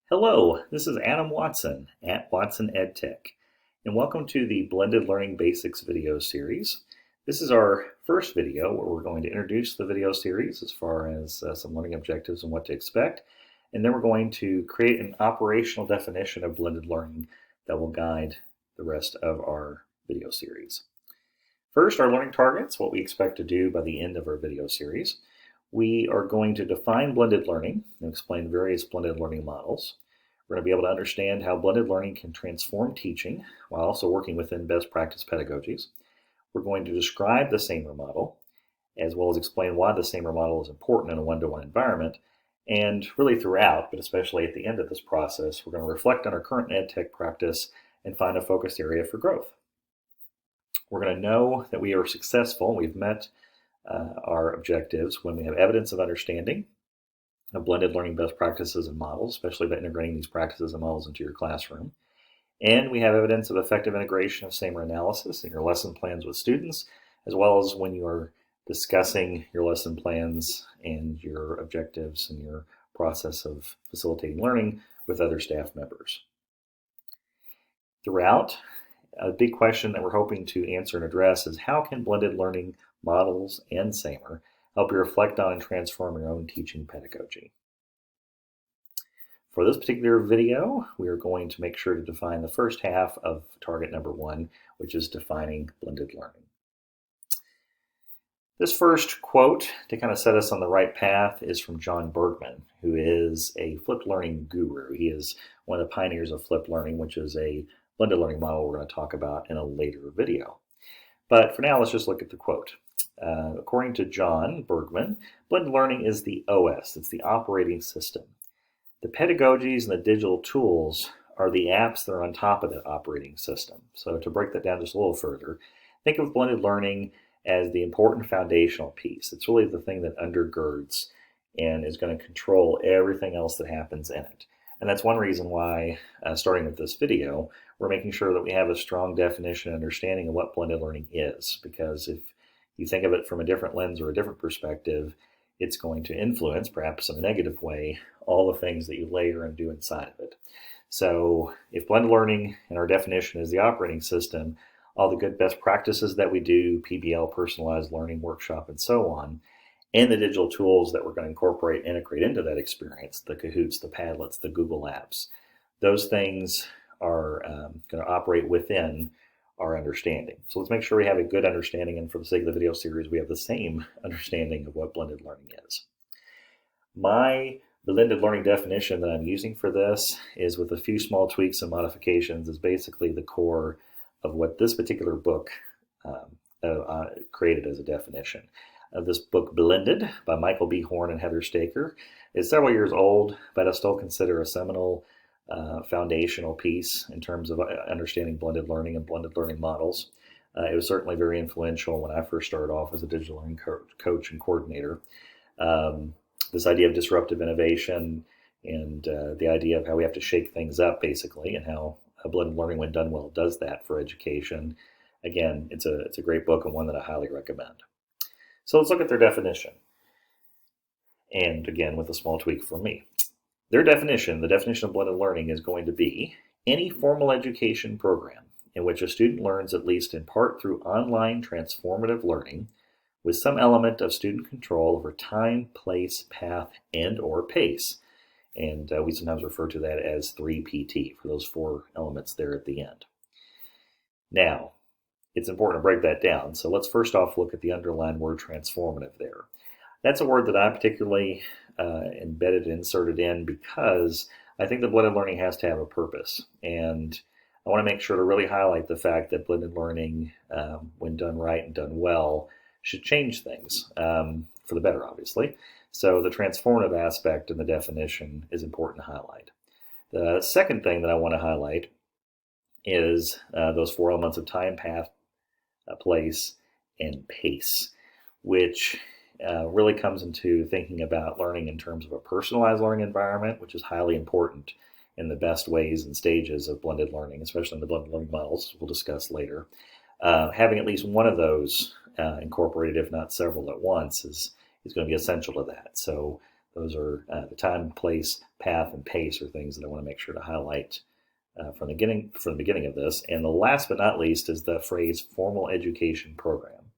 Hello, this is Adam Watson at Watson EdTech, and welcome to the Blended Learning Basics video series. This is our first video where we're going to introduce the video series as far as some learning objectives and what to expect, and then we're going to create an operational definition of blended learning that will guide the rest of our video series. First, our learning targets, what we expect to do by the end of our video series. We are going to define blended learning and explain various blended learning models. We're going to be able to understand how blended learning can transform teaching while also working within best practice pedagogies. We're going to describe the SAMR model, as well as explain why the SAMR model is important in a one-to-one environment. And really throughout, but especially at the end of this process, we're going to reflect on our current EdTech practice and find a focused area for growth. We're going to know that we are successful and we've met our objectives when we have evidence of understanding of blended learning best practices and models, especially by integrating these practices and models into your classroom. And we have evidence of effective integration of SAMR analysis in your lesson plans with students, as well as when you are discussing your lesson plans and your objectives and your process of facilitating learning with other staff members. Throughout, a big question that we're hoping to answer and address is how can blended learning models and SAMR help you reflect on and transform your own teaching pedagogy. For this particular video, we are going to make sure to define the first half of target number 1, which is defining blended learning. This first quote to kind of set us on the right path is from John Bergman, who is a flipped learning guru. He is one of the pioneers of flipped learning, which is a blended learning model we're going to talk about in a later video. But for now, let's just look at the quote. According to John Bergman, blended learning is the OS, it's the operating system. The pedagogies and the digital tools are the apps that are on top of that operating system. So to break that down just a little further, think of blended learning as the important foundational piece. It's really the thing that undergirds and is going to control everything else that happens in it. And that's one reason why, starting with this video, we're making sure that we have a strong definition and understanding of what blended learning is. Because if you think of it from a different lens or a different perspective, it's going to influence, perhaps in a negative way, all the things that you layer and do inside of it. So if blended learning and our definition is the operating system, all the good best practices that we do, PBL, personalized learning workshop, and so on, and the digital tools that we're going to incorporate and integrate into that experience, the Kahoots, the Padlets, the Google Apps, those things are going to operate within our understanding. So let's make sure we have a good understanding, and for the sake of the video series, we have the same understanding of what blended learning is. My blended learning definition that I'm using for this is, with a few small tweaks and modifications, is basically the core of what this particular book created as a definition. This book, Blended, by Michael B. Horn and Heather Staker, is several years old, but I still consider a seminal foundational piece in terms of understanding blended learning and blended learning models. It was certainly very influential when I first started off as a digital learning coach and coordinator. This idea of disruptive innovation and the idea of how we have to shake things up, basically, and how blended learning, when done well, does that for education. Again, it's a great book and one that I highly recommend. So let's look at their definition. And again, with a small tweak from me. Their definition, the definition of blended learning, is going to be any formal education program in which a student learns at least in part through online transformative learning with some element of student control over time, place, path, and or pace. And we sometimes refer to that as 3PT for those 4 elements there at the end. Now, it's important to break that down. So let's first off look at the underlined word transformative there. That's a word that I particularly embedded and inserted in because I think that blended learning has to have a purpose. And I want to make sure to really highlight the fact that blended learning, when done right and done well, should change things for the better, obviously. So the transformative aspect in the definition is important to highlight. The second thing that I want to highlight is those 4 elements of time, path, place, and pace, which really comes into thinking about learning in terms of a personalized learning environment, which is highly important in the best ways and stages of blended learning, especially in the blended learning models we'll discuss later. Having at least one of those incorporated, if not several at once, is going to be essential to that. So Those are the time, place, path, and pace are things that I want to make sure to highlight from the beginning of this. And the last but not least is the phrase formal education program.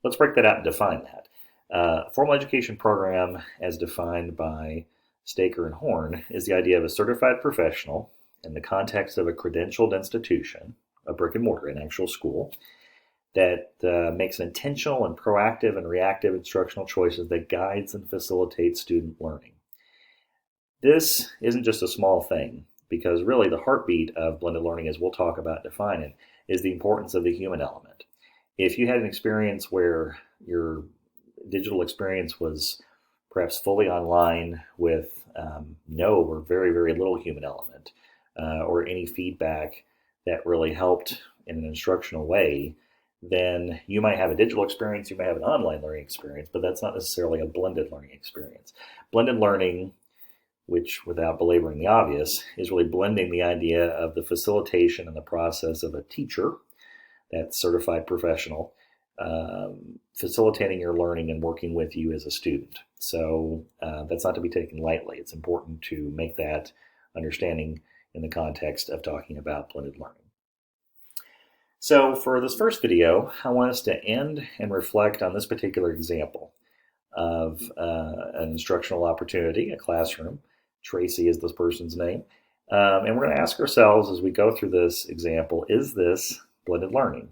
Let's break that out and define that. Formal education program, as defined by Staker and Horn, is the idea of a certified professional in the context of a credentialed institution, a brick and mortar, an actual school, that makes intentional and proactive and reactive instructional choices that guides and facilitates student learning. This isn't just a small thing, because really the heartbeat of blended learning, as we'll talk about defining, is the importance of the human element. If you had an experience where your digital experience was perhaps fully online with no or very, very little human element, or any feedback that really helped in an instructional way, then you might have a digital experience, you may have an online learning experience, but that's not necessarily a blended learning experience. Blended learning, which, without belaboring the obvious, is really blending the idea of the facilitation and the process of a teacher, that certified professional, facilitating your learning and working with you as a student. So that's not to be taken lightly. It's important to make that understanding in the context of talking about blended learning. So for this first video, I want us to end and reflect on this particular example of an instructional opportunity, a classroom. Tracy is this person's name. And we're going to ask ourselves as we go through this example, is this blended learning?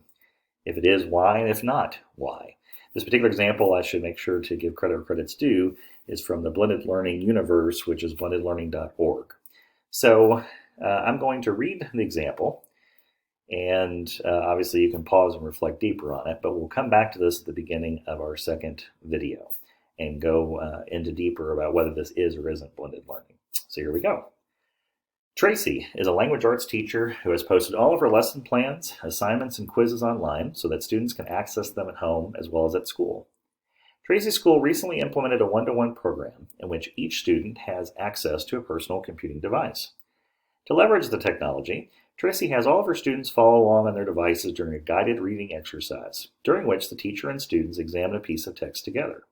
If it is, why? And if not, why? This particular example, I should make sure to give credit where credit's due, is from the Blended Learning Universe, which is blendedlearning.org. So I'm going to read the example, and obviously you can pause and reflect deeper on it, but we'll come back to this at the beginning of our second video and go into deeper about whether this is or isn't blended learning. So here we go. Tracy is a language arts teacher who has posted all of her lesson plans, assignments, and quizzes online so that students can access them at home as well as at school. Tracy's school recently implemented a one-to-one program in which each student has access to a personal computing device. To leverage the technology, Tracy has all of her students follow along on their devices during a guided reading exercise, during which the teacher and students examine a piece of text together.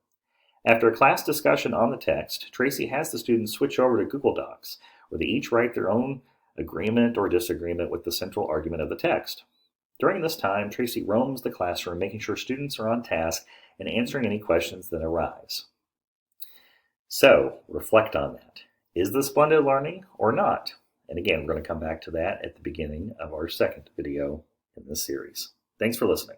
After a class discussion on the text, Tracy has the students switch over to Google Docs, where they each write their own agreement or disagreement with the central argument of the text. During this time, Tracy roams the classroom, making sure students are on task and answering any questions that arise. So, reflect on that. Is this blended learning or not? And again, we're going to come back to that at the beginning of our second video in this series. Thanks for listening.